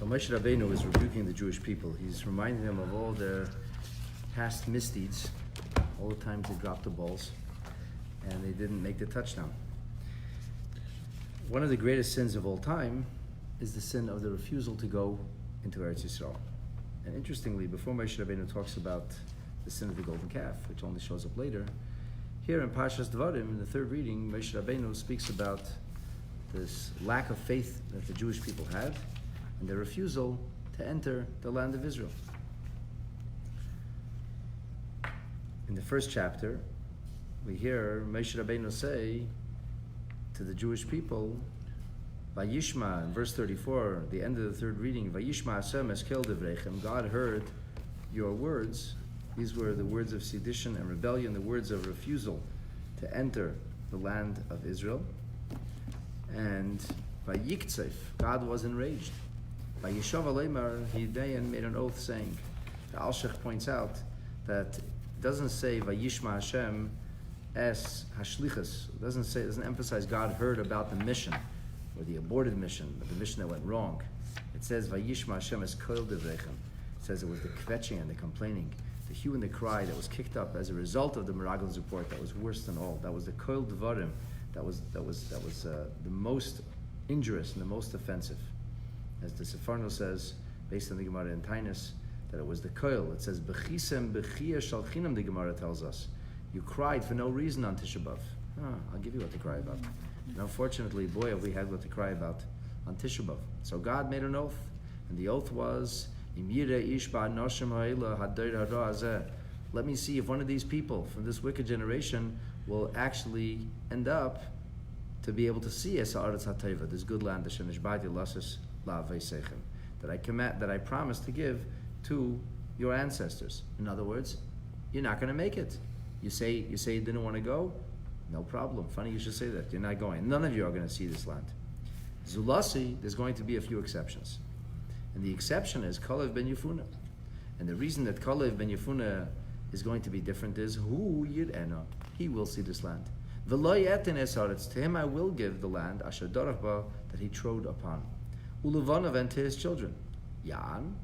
So Moshe Rabbeinu is rebuking the Jewish people. He's reminding them of all their past misdeeds, all the times they dropped the balls and they didn't make the touchdown. One of the greatest sins of all time is the sin of the refusal to go into Eretz Yisrael. And interestingly, before Moshe Rabbeinu talks about the sin of the golden calf, which only shows up later, here in Parshat Devarim, in the third reading, Moshe Rabbeinu speaks about this lack of faith that the Jewish people had and their refusal to enter the land of Israel. In the first chapter, we hear Moshe Rabbeinu say to the Jewish people, Vayishma, in verse 34, the end of the third reading, Vayishma Hashem eskel devrechem, God heard your words. These were the words of sedition and rebellion, the words of refusal to enter the land of Israel. And Vayiktzef, God was enraged. Vayishav aleimar, he made an oath saying. The Alshech points out that it doesn't say Vayishma Hashem es hashlichus. It doesn't emphasize God heard about the mission or the aborted mission, or the mission that went wrong. It says Vayishma Hashem es kol devrechem. It says it was the kvetching and the complaining, the hue and the cry that was kicked up as a result of the Meraglim's report that was worse than all. That was the kol devarim. That was the most injurious and the most offensive. As the Sefarno says, based on the Gemara in Tainus, that it was the koil. It says, B'chisem b'chia shalchinam, the Gemara tells us. You cried for no reason on Tisha B'Av. I'll give you what to cry about. And unfortunately, boy, have we had what to cry about on Tisha B'Av. So God made an oath, and the oath was, let me see if one of these people from this wicked generation will actually end up to be able to see this good land that I promised to give to your ancestors. In other words, you're not going to make it. You say you didn't want to go? No problem. Funny you should say that. You're not going. None of you are going to see this land. Zulasi, there's going to be a few exceptions. And the exception is Kalev ben Yefuna. And the reason that Kalev ben Yefuna is going to be different is Hu Yid'ena. He will see this land. V'lo yetin es haaretz. To him I will give the land, asher dorach ba, that he trode upon. Ulevanav, and to his children. Yan,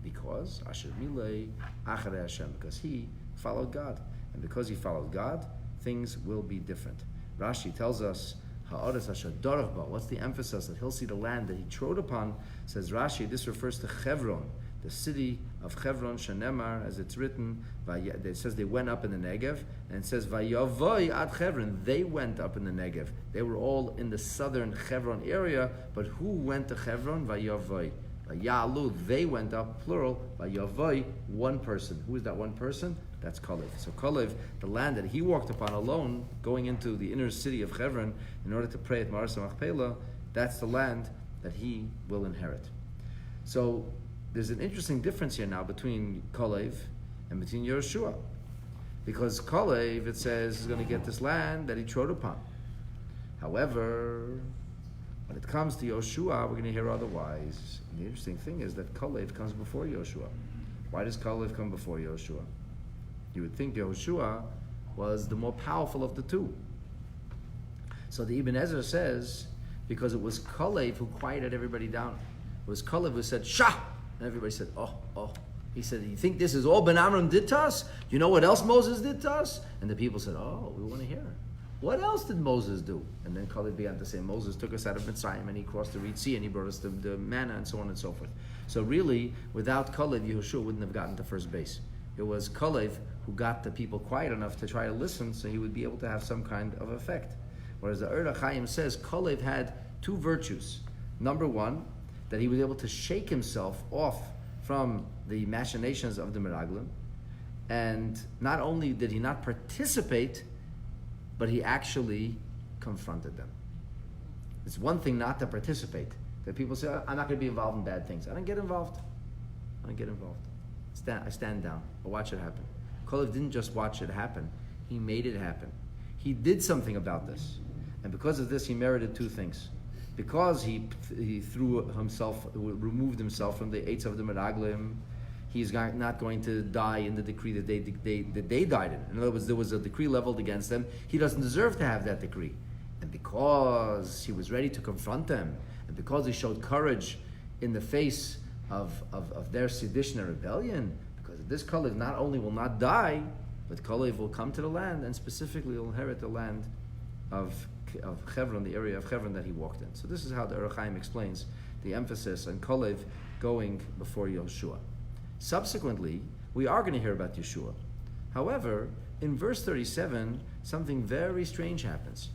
because asher milei acharei Hashem, because he followed God. And because he followed God, things will be different. Rashi tells us, haaretz asher dorach ba. What's the emphasis? That he'll see the land that he trode upon. Says Rashi, this refers to Chevron, the city of Chevron, Shenemar, as it's written. It says they went up in the Negev, and it says Vayavoy ad Chevron. They went up in the Negev. They were all in the southern Chevron area, but who went to Chevron? Vayavoy. Vayalu, they went up, plural. Vayavoy, one person. Who is that one person? That's Kalev. So Kalev, the land that he walked upon alone, going into the inner city of Chevron in order to pray at Ma'aras Machpelah, that's the land that he will inherit. So there's an interesting difference here now between Kalev and between Yehoshua. Because Kalev, it says, is going to get this land that he trode upon. However, when it comes to Yehoshua, we're going to hear otherwise. And the interesting thing is that Kalev comes before Yehoshua. Why does Kalev come before Yehoshua? You would think Yehoshua was the more powerful of the two. So the Ibn Ezra says, because it was Kalev who quieted everybody down. It was Kalev who said, Shah! And everybody said, oh. He said, you think this is all Ben Amram did to us? You know what else Moses did to us? And the people said, oh, we want to hear. What else did Moses do? And then Kalev began to say, Moses took us out of Mitzrayim and he crossed the Red Sea and he brought us the manna and so on and so forth. So really, without Kalev, Yehoshua wouldn't have gotten to first base. It was Kalev who got the people quiet enough to try to listen so he would be able to have some kind of effect. Whereas the Ur HaChaim says, Kalev had two virtues. Number one, that he was able to shake himself off from the machinations of the Meraglim. And not only did he not participate, but he actually confronted them. It's one thing not to participate. That people say, I'm not going to be involved in bad things. I don't get involved. I stand down. I watch it happen. Kalev didn't just watch it happen. He made it happen. He did something about this. And because of this, he merited two things. Because he removed himself from the Eitz of the Meraglim, he's not going to die in the decree that they died in. In other words, there was a decree leveled against them. He doesn't deserve to have that decree. And because he was ready to confront them, and because he showed courage in the face of their sedition and rebellion, because this Kalev not only will not die, but Kalev will come to the land and specifically will inherit the land of Hebron, the area of Hebron that he walked in. So this is how the Orach Chaim explains the emphasis on Kalev going before Yeshua. Subsequently, we are going to hear about Yeshua. However, in verse 37, something very strange happens.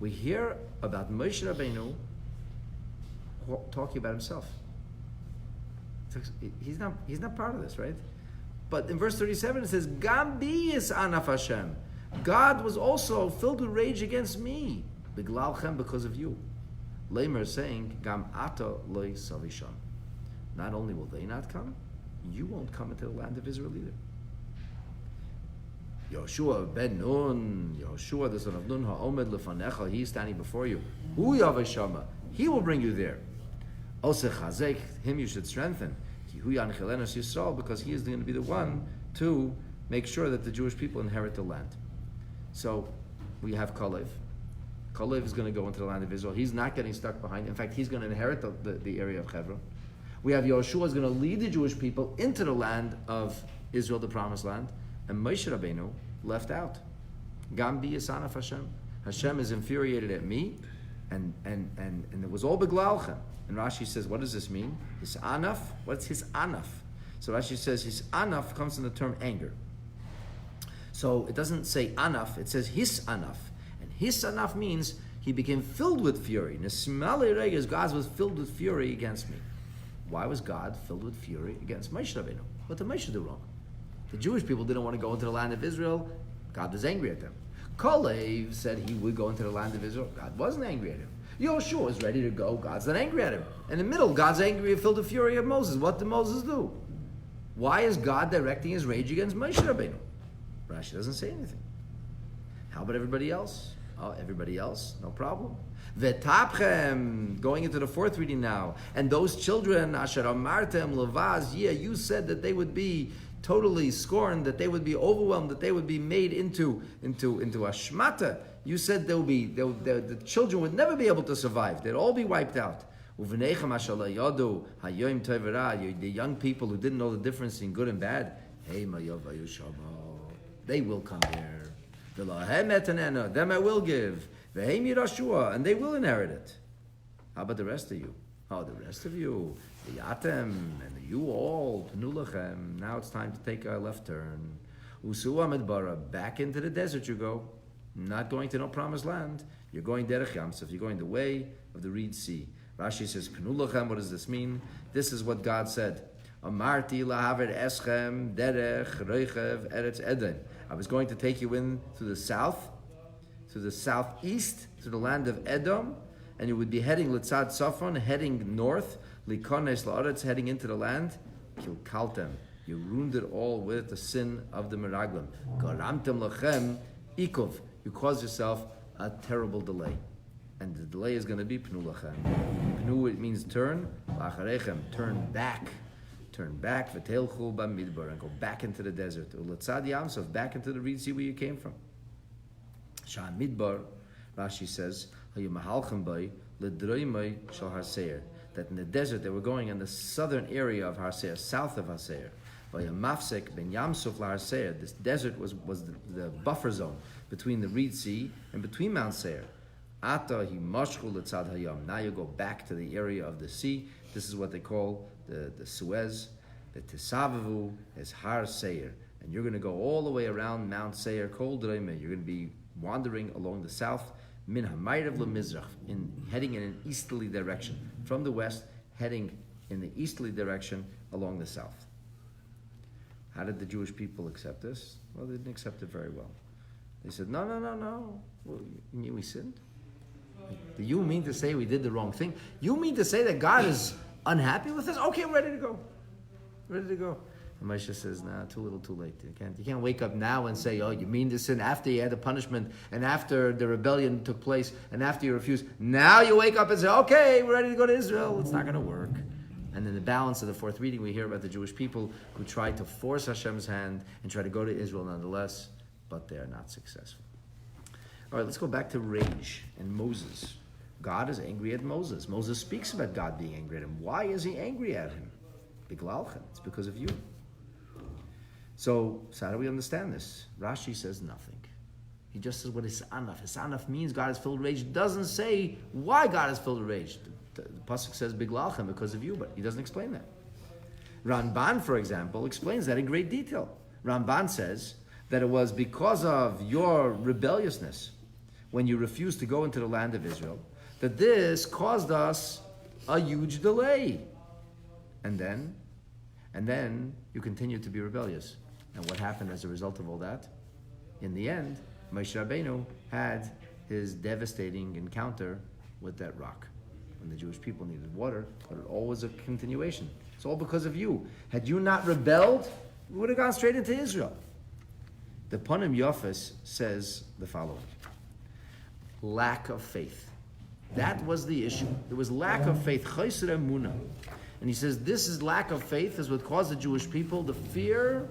We hear about Moshe Rabbeinu talking about himself. He's not part of this, right? But in verse 37 it says, Gam bi is anaf Hashem. God was also filled with rage against me, biglalchem, because of you. Lamer is saying, Gam ata loy savisham. Not only will they not come, you won't come into the land of Israel either. Yoshua ben Nun, Yoshua the son of Nun, ha'omed lefanecha, he is standing before you. Hu yavashama, he will bring you there. Ose chazek, him you should strengthen. Ki hu yanchilenos Yisrael, because he is going to be the one to make sure that the Jewish people inherit the land. So we have Kalev. Kalev is going to go into the land of Israel. He's not getting stuck behind. In fact, he's going to inherit the area of Hebron. We have Yoshua is going to lead the Jewish people into the land of Israel, the promised land. And Moshe Rabbeinu left out. Gam bi yasanaf Hashem. Hashem is infuriated at me, and it was all beglalchem. And Rashi says, what does this mean? His anaf. What's his anaf? So Rashi says his anaf comes from the term anger. So it doesn't say anaf, it says his anaf. And his anaf means he became filled with fury. Nesmali regas, God was filled with fury against me. Why was God filled with fury against Moshe Rabbeinu? What did Moshe do wrong? The Jewish people didn't want to go into the land of Israel. God was angry at them. Kalev said he would go into the land of Israel. God wasn't angry at him. Yoshua is ready to go. God's not angry at him. In the middle, God's angry and filled with fury of Moses. What did Moses do? Why is God directing his rage against Moshe Rabbeinu? Rashi doesn't say anything. How about everybody else? Oh, everybody else, no problem. V'tapchem, going into the fourth reading now. And those children, asher amartem levaz, you said that they would be totally scorned, that they would be overwhelmed, that they would be made into ashmata. You said the children would never be able to survive. They'd all be wiped out. The young people who didn't know the difference between good and bad, they will come here. Them I will give. And they will inherit it. How about the rest of you? Oh, the rest of you, the Yatem, and you all, Penulachem. Now it's time to take a left turn. Usua Midbara, back into the desert you go. Not going to no promised land. You're going Derech Yamsuf. You're going the way of the Reed Sea. Rashi says, Penulachem, what does this mean? This is what God said. Amarti lahaver eschem derech reichev eretz eden. I was going to take you in to the south, to the southeast, to the land of Edom, and you would be heading Litzad Safon, heading north, Likones La'aretz, heading into the land. Kilkaltem, you ruined it all with the sin of the Meraglim. Garamtem lachem ikov, you caused yourself a terrible delay. And the delay is going to be Pnu lachem. Pnu, it means turn, Lacharechem, turn back. Turn back, V'telchu b'midbar, and go back into the desert. U'letzad Yamsov, back into the Reed Sea where you came from. Shan Midbar, Rashi says, that in the desert they were going in the southern area of Har Seir, south of Har Seir. This desert was the buffer zone between the Reed Sea and between Mount Seir. Now you go back to the area of the sea. This is what they call the Suez. The Tesavavu is Har Seir. And you're going to go all the way around Mount Seir, Kol Dreime. You're going to be wandering along the south, Min HaMayrav LeMizrach, heading in an easterly direction. From the west, heading in the easterly direction along the south. How did the Jewish people accept this? Well, they didn't accept it very well. They said, no. Well, you knew we sinned? Do you mean to say we did the wrong thing? You mean to say that God is unhappy with us? Okay, I'm ready to go. Ready to go. And Moshe says, nah, too little, too late. You can't wake up now and say, oh, you mean to sin after you had the punishment and after the rebellion took place and after you refused. Now you wake up and say, okay, we're ready to go to Israel. It's not going to work. And in the balance of the fourth reading, we hear about the Jewish people who tried to force Hashem's hand and try to go to Israel nonetheless, but they are not successful. All right, let's go back to rage and Moses. God is angry at Moses. Moses speaks about God being angry at him. Why is he angry at him? Biglalchem. It's because of you. So how do we understand this? Rashi says nothing. He just says what hisanaf. Hisanaf means God is filled with rage. It doesn't say why God is filled with rage. The pasuk says biglalchem, because of you, but he doesn't explain that. Ramban, for example, explains that in great detail. Ramban says that it was because of your rebelliousness when you refused to go into the land of Israel that this caused us a huge delay. And then you continued to be rebellious. And what happened as a result of all that? In the end, Moshe Rabbeinu had his devastating encounter with that rock. When the Jewish people needed water, but it all was a continuation. It's all because of you. Had you not rebelled, we would have gone straight into Israel. The Panim Yafes says the following. Lack of faith. That was the issue. There was lack of faith. Chosed emunah. And he says this is lack of faith is what caused the Jewish people the fear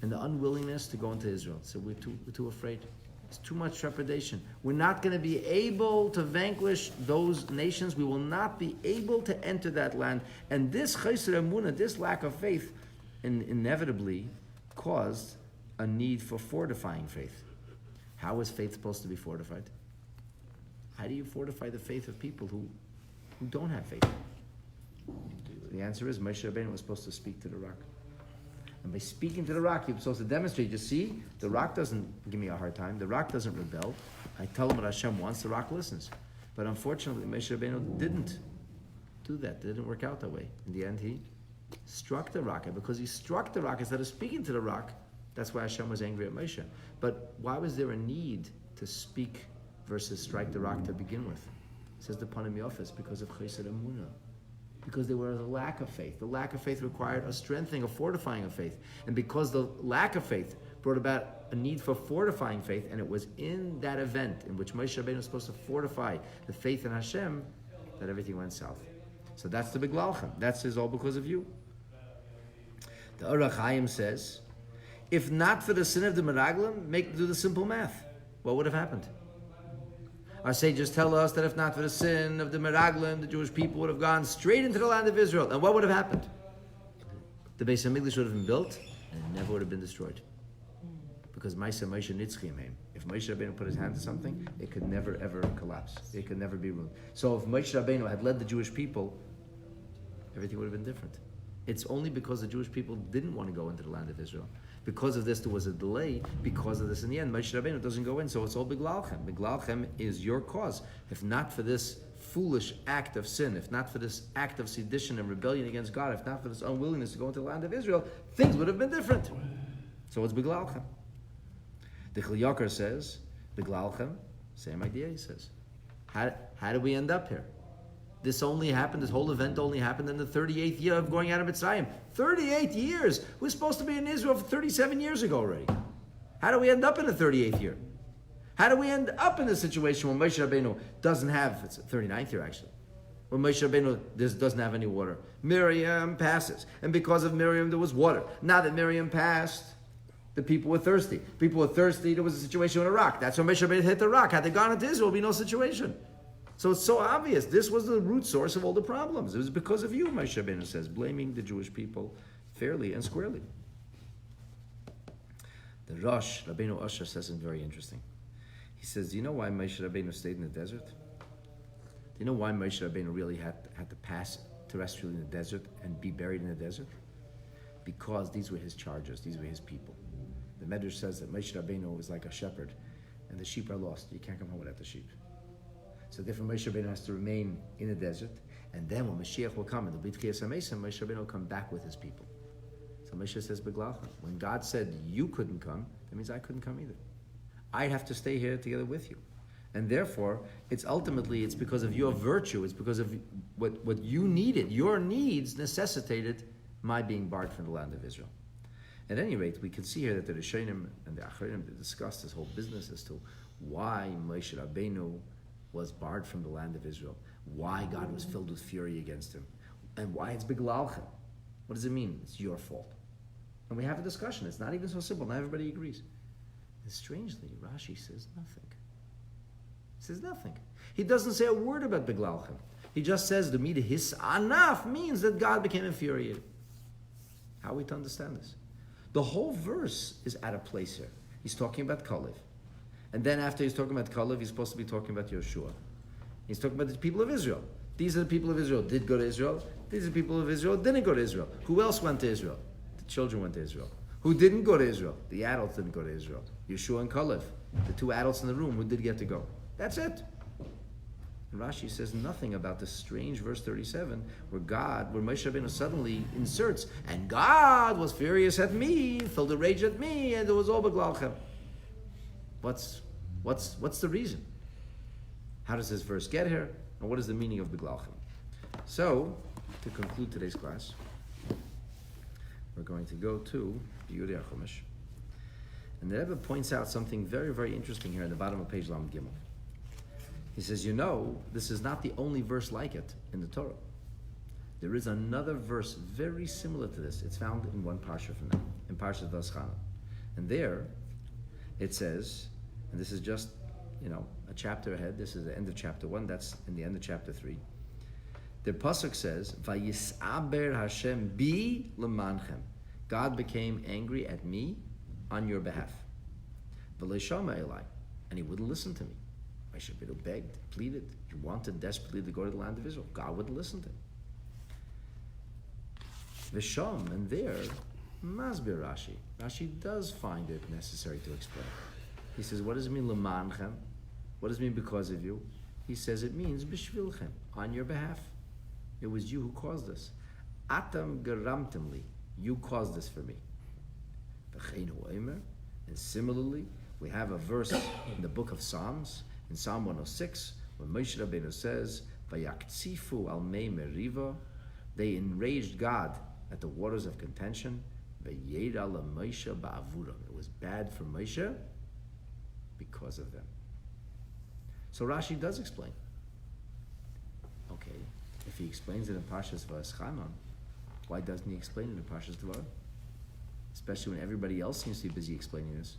and the unwillingness to go into Israel. So we're too afraid. It's too much trepidation. We're not going to be able to vanquish those nations. We will not be able to enter that land. And this chosed emunah, this lack of faith, inevitably caused a need for fortifying faith. How is faith supposed to be fortified? How do you fortify the faith of people who don't have faith? The answer is Moshe Rabbeinu was supposed to speak to the rock. And by speaking to the rock, you're supposed to demonstrate, you see, the rock doesn't give me a hard time. The rock doesn't rebel. I tell him what Hashem wants, the rock listens. But unfortunately, Moshe Rabbeinu didn't do that. It didn't work out that way. In the end, he struck the rock. And because he struck the rock, instead of speaking to the rock, that's why Hashem was angry at Moshe. But why was there a need to speak versus strike the rock to begin with? It says the Panim Yafes, because of chosed emunah. Because there was a lack of faith. The lack of faith required a strengthening, a fortifying of faith. And because the lack of faith brought about a need for fortifying faith, and it was in that event in which Moshe Rabbeinu was supposed to fortify the faith in Hashem, that everything went south. So that's the biglalchem. That's all because of you. The Orach Chaim says, if not for the sin of the Meraglim, do the simple math. What would have happened? Our sages tell us that if not for the sin of the Meraglim, the Jewish people would have gone straight into the land of Israel. And what would have happened? The Beis HaMikdash would have been built, and it never would have been destroyed. Because Moshe Nitzchim Haim. If Moshe Rabbeinu put his hand to something, it could never ever collapse. It could never be ruined. So if Moshe Rabbeinu had led the Jewish people, everything would have been different. It's only because the Jewish people didn't want to go into the land of Israel. Because of this, there was a delay. Because of this, in the end, Moshe Rabbeinu doesn't go in, so it's all biglalchem. Biglalchem is your cause. If not for this foolish act of sin, if not for this act of sedition and rebellion against God, if not for this unwillingness to go into the land of Israel, things would have been different. So it's biglalchem. The Chil Yakar says, biglalchem, same idea, he says. How did we end up here? This whole event only happened in the 38th year of going out of Mitzrayim. 38 years! We're supposed to be in Israel for 37 years ago already. How do we end up in the 38th year? How do we end up in a situation where Moshe Rabbeinu doesn't have, it's the 39th year actually, where Moshe Rabbeinu doesn't have any water. Miriam passes, and because of Miriam there was water. Now that Miriam passed, the people were thirsty. People were thirsty, there was a situation with a rock. That's when Moshe Rabbeinu hit the rock. Had they gone into Israel, there would be no situation. So it's so obvious. This was the root source of all the problems. It was because of you, Moshe Rabbeinu says, blaming the Jewish people fairly and squarely. The Rosh, Rabbeinu Asher, says something very interesting. He says, do you know why Moshe Rabbeinu stayed in the desert? Do you know why Moshe Rabbeinu really had to pass terrestrially in the desert and be buried in the desert? Because these were his charges. These were his people. The Medrash says that Moshe Rabbeinu was like a shepherd, and the sheep are lost. You can't come home without the sheep. So therefore Moshe Rabbeinu has to remain in the desert, and then when Mashiach will come, and the B'tchiyas HaMesim, Moshe Rabbeinu will come back with his people. So Moshe says, B'glalcha, when God said you couldn't come, that means I couldn't come either. I'd have to stay here together with you. And therefore, it's because of your virtue, it's because of what you needed. Your needs necessitated my being barred from the land of Israel. At any rate, we can see here that the Rishonim and the Acharonim discussed this whole business as to why Moshe Rabbeinu was barred from the land of Israel, why God was filled with fury against him, and why it's biglalchem. What does it mean? It's your fault. And we have a discussion. It's not even so simple. Not everybody agrees. And strangely, Rashi says nothing. He says nothing. He doesn't say a word about biglalchem. He just says the mida his anaf means that God became infuriated. How are we to understand this? The whole verse is out of place here. He's talking about Kalev. And then after he's talking about Kalev, he's supposed to be talking about Yeshua. He's talking about the people of Israel. These are the people of Israel did go to Israel. These are the people of Israel didn't go to Israel. Who else went to Israel? The children went to Israel. Who didn't go to Israel? The adults didn't go to Israel. Yeshua and Kalev, the two adults in the room who did get to go. That's it. And Rashi says nothing about the strange verse 37 where Moshe Rabbeinu suddenly inserts, and God was furious at me, filled a rage at me, and it was all beglalchem. What's the reason? How does this verse get here? And what is the meaning of beglalchem? So, to conclude today's class, we're going to go to the Yudei HaChumash. And the Rebbe points out something very, very interesting here at the bottom of page Lamed Gimel. He says, this is not the only verse like it in the Torah. There is another verse very similar to this. It's found in one parsha from now, in Parshat Devarim. And there, it says, and this is just, a chapter ahead. This is the end of chapter 1. That's in the end of chapter 3. The pasuk says, "Vayisaber Hashem bi lemanchem." God became angry at me on your behalf. V'leishama elai, and he wouldn't listen to me. Moshe Rabbeinu begged, pleaded. He wanted desperately to go to the land of Israel. God wouldn't listen to him. V'sham, and there, masbir Rashi. Rashi does find it necessary to explain. He says, what does it mean, lemanchem? What does it mean, because of you? He says it means b'shvilchem, on your behalf. It was you who caused this. Atam geramtemli, you caused this for me. And similarly, we have a verse in the book of Psalms, in Psalm 106, when Moshe Rabbeinu says, "Vayaktzifu al mei meriva," they enraged God at the waters of contention. Vayeda la Moshe ba'avuram. It was bad for Moshe because of them. So Rashi does explain. Okay, if he explains it in Parshas Va'eschanan, why doesn't he explain it in Parshas Devarim? Especially when everybody else seems to be busy explaining this.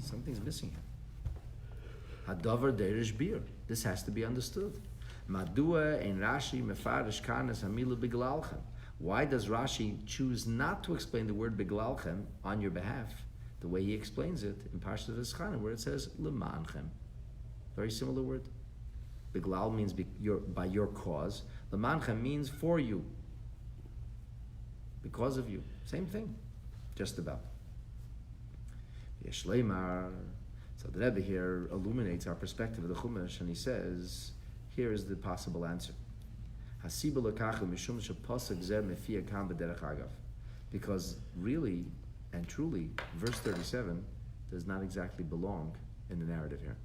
Something's missing here. Hadavar derish bir. This has to be understood. Madua ein Rashi mefarish kanas hamila biglalchem. Why does Rashi choose not to explain the word biglalchem on your behalf, the way he explains it in Parshat Devarim, where it says lemanchem? Very similar word. Biglal means by your cause. Lemanchem means for you. Because of you. Same thing. Just about. Yeshleimar. So the Rebbe here illuminates our perspective of the Chumash, and he says, here is the possible answer. Because really and truly, verse 37 does not exactly belong in the narrative here.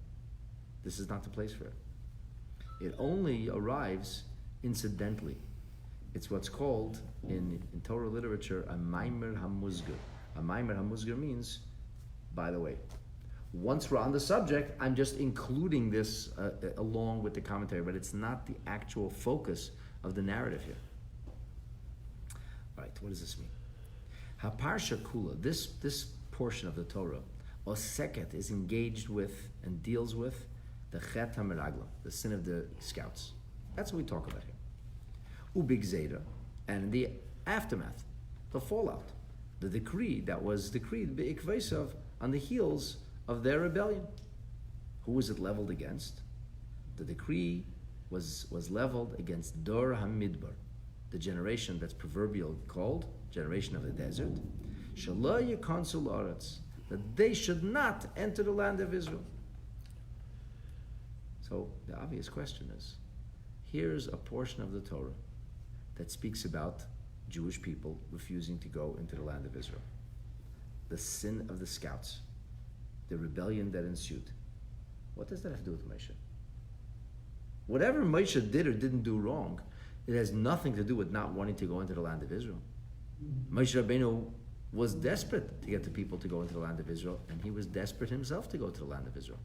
This is not the place for it. It only arrives incidentally. It's what's called, in Torah literature, a maimer hamuzgar. A maimer hamuzgar means, by the way, once we're on the subject, I'm just including this along with the commentary, but it's not the actual focus of the narrative here. All right, what does this mean? Haparsha kula, this portion of the Torah, oseket, is engaged with and deals with the chet hameragla, the sin of the scouts. That's what we talk about here. Ubig Zeta, and the aftermath, the fallout, the decree that was decreed be'ikveisav on the heels of their rebellion. Who was it leveled against? The decree was leveled against Dor HaMidbar, the generation that's proverbial called generation of the desert. Shelo yikonsu la'aretz, that they should not enter the land of Israel. So the obvious question is, here's a portion of the Torah that speaks about Jewish people refusing to go into the land of Israel. The sin of the scouts, the rebellion that ensued. What does that have to do with Moshe? Whatever Moshe did or didn't do wrong, it has nothing to do with not wanting to go into the land of Israel. Moshe Rabbeinu was desperate to get the people to go into the land of Israel, and he was desperate himself to go to the land of Israel.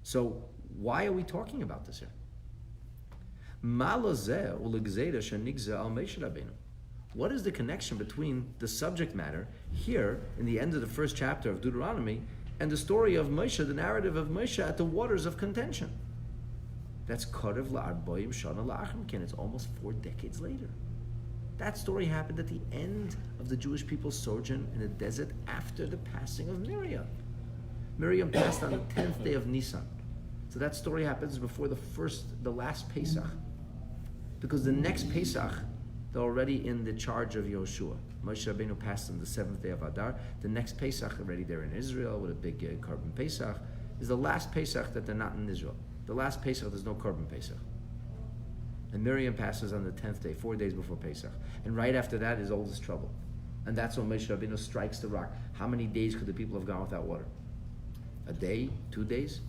So why are we talking about this here? What is the connection between the subject matter here in the end of the first chapter of Deuteronomy and the story of Moshe, the narrative of Moshe at the waters of contention? That's Korev la'arboim shana la'achrim. It's almost 4 decades later. That story happened at the end of the Jewish people's sojourn in the desert after the passing of Miriam. Miriam passed on the 10th day of Nisan. So that story happens before the last Pesach. Because the next Pesach, they're already in the charge of Yehoshua. Moshe Rabbeinu passed on the 7th day of Adar. The next Pesach, already they're in Israel with a big Korban Pesach, is the last Pesach that they're not in Israel. The last Pesach, there's no Korban Pesach. And Miriam passes on the 10th day, 4 days before Pesach. And right after that is all this trouble. And that's when Moshe Rabbeinu strikes the rock. How many days could the people have gone without water? A day? 2 days?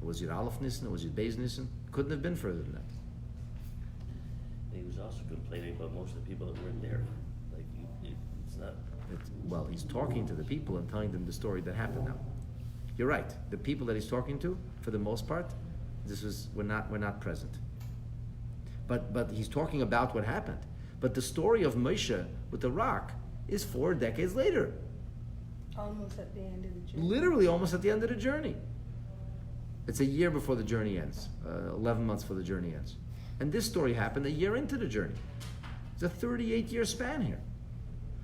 Or was it Aleph Nisan? Or was it Beis Nisan? Couldn't have been further than that. He was also complaining about most of the people that were in there. Like, it's not... Well, he's talking to the people and telling them the story that happened now. You're right. The people that he's talking to, for the most part, we're not present. But he's talking about what happened. But the story of Moshe with the rock is 4 decades later. Almost at the end of the journey. Literally almost at the end of the journey. It's a year before the journey ends. 11 months before the journey ends. And this story happened a year into the journey. It's a 38-year span here.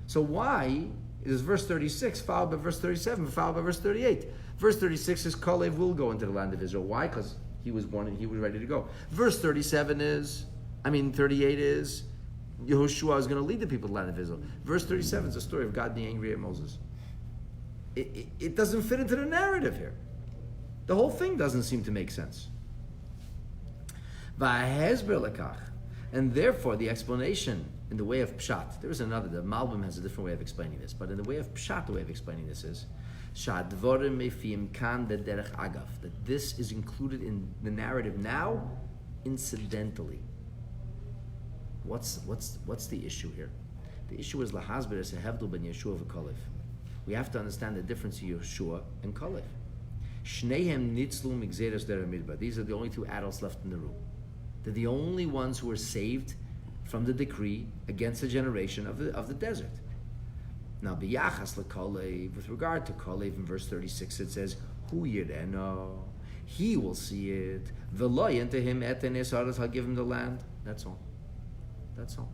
So why is verse 36 followed by verse 37, followed by verse 38? Verse 36 is Kalev will go into the land of Israel. Why? Because he was born and he was ready to go. Verse 38 is Yehoshua is going to lead the people to the land of Israel. Verse 37 is the story of God being angry at Moses. It doesn't fit into the narrative here. The whole thing doesn't seem to make sense. And therefore the explanation in the way of Pshat, the Malbim has a different way of explaining this, but in the way of Pshat, the way of explaining this is that this is included in the narrative now, incidentally. What's the issue here? The issue is lahasber es hevdul ben Yeshua v'Kalev. We have to understand the difference in Yeshua and Kalev. Shnehem nitzlu migzeres deramidbar. These are the only 2 adults left in the room. They're the only ones who were saved from the decree against the generation of the desert. Now, biyachas lekalev, with regard to Kalev, in verse 36, it says, "Hu yireno," he will see it. V'lo to him eten esaras, I'll give him the land. That's all. That's all.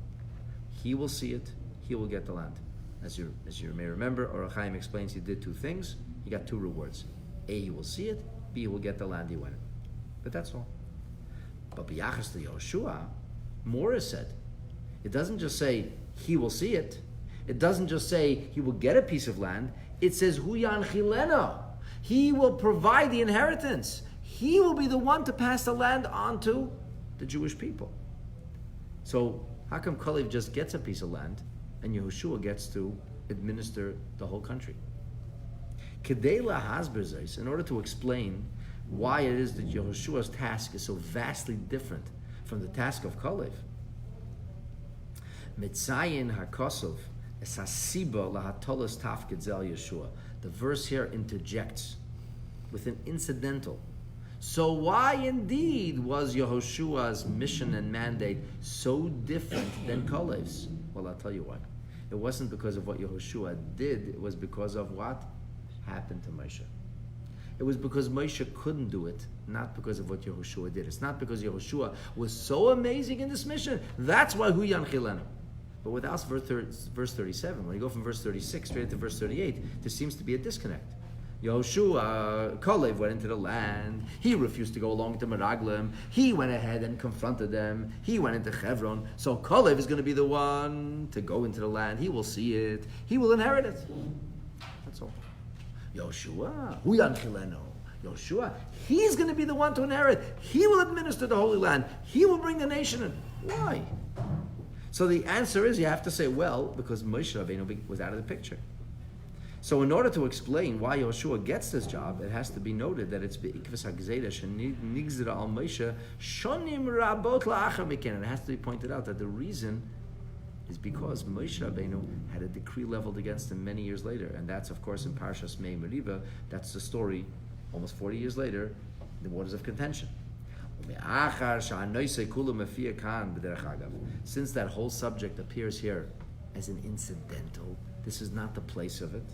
He will see it. He will get the land. As you may remember, Or HaChaim explains he did 2 things. He got 2 rewards. A, he will see it. B, he will get the land he wanted. But that's all. But b'yachas to Yehoshua, more is said. It doesn't just say he will see it. It doesn't just say he will get a piece of land. It says hu yanchileno. He will provide the inheritance. He will be the one to pass the land on to the Jewish people. So how come Kalev just gets a piece of land and Yehoshua gets to administer the whole country? Kedei lahasber zeis, in order to explain why it is that Yehoshua's task is so vastly different from the task of Kalev. Mitzayin hakosov es hasiba lahatolas tafkid zel Yeshua. The verse here interjects with an incidental. So why indeed was Yehoshua's mission and mandate so different than Kalev's? Well, I'll tell you why. It wasn't because of what Yehoshua did, it was because of what happened to Moshe. It was because Moshe couldn't do it, not because of what Yehoshua did. It's not because Yehoshua was so amazing in this mission. That's why Hu Yanchilenu. But without verse 37, when you go from verse 36 straight to verse 38, there seems to be a disconnect. Yehoshua, Kalev went into the land. He refused to go along to Meraglim. He went ahead and confronted them. He went into Hebron. So Kalev is going to be the one to go into the land. He will see it. He will inherit it. That's all. Yehoshua, Hu Yanchilenu. Yehoshua, he's going to be the one to inherit. He will administer the Holy Land. He will bring the nation in. Why? So the answer is, you have to say, well, because Moshe Rabbeinu was out of the picture. So in order to explain why Yehoshua gets this job, it has to be noted that it's be'ikvus ha'gzeira shenigzira al Moshe shonim rabot la'achar miken. It has to be pointed out that the reason is because Moshe Rabbeinu had a decree leveled against him many years later. And that's, of course, in Parshas Mei Meriva. That's the story, almost 40 years later, the waters of contention. Since that whole subject appears here as an incidental, this is not the place of it.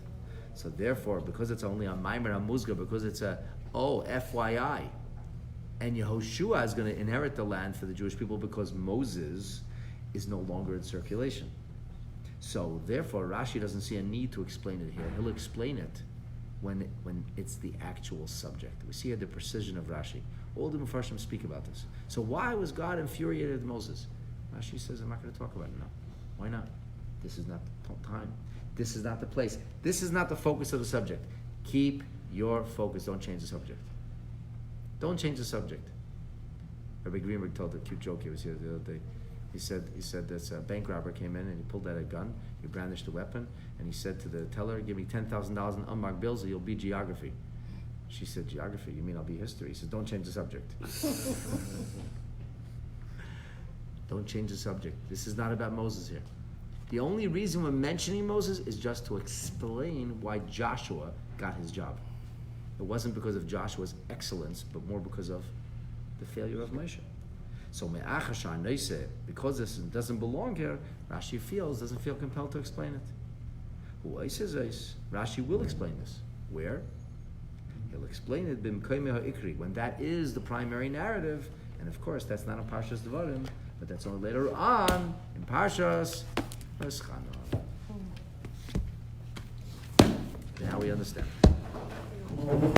So therefore, because it's only a Maimer HaMuzgar, because it's a, FYI, And Yehoshua is going to inherit the land for the Jewish people because Moses is no longer in circulation. So therefore, Rashi doesn't see a need to explain it here. He'll explain it when it's the actual subject. We see here the precision of Rashi. All the Mepharshim speak about this. So why was God infuriated with Moses? Rashi says, I'm not going to talk about it now. Why not? This is not the time. This is not the place. This is not the focus of the subject. Keep your focus. Don't change the subject. Don't change the subject. Rabbi Greenberg told a cute joke. He was here the other day. He said this bank robber came in and he pulled out a gun. He brandished a weapon and he said to the teller, "Give me $10,000 in unmarked bills, or you'll be geography." She said, "Geography? You mean I'll be history?" He says, "Don't change the subject." Don't change the subject. This is not about Moses here. The only reason we're mentioning Moses is just to explain why Joshua got his job. It wasn't because of Joshua's excellence, but more because of the failure of Moshe. So because this doesn't belong here, Rashi doesn't feel compelled to explain it. Rashi will explain this. Where? He'll explain it when that is the primary narrative, and of course that's not in Parshat Devarim, but that's only later on in Parshas Eschanah. Now we understand.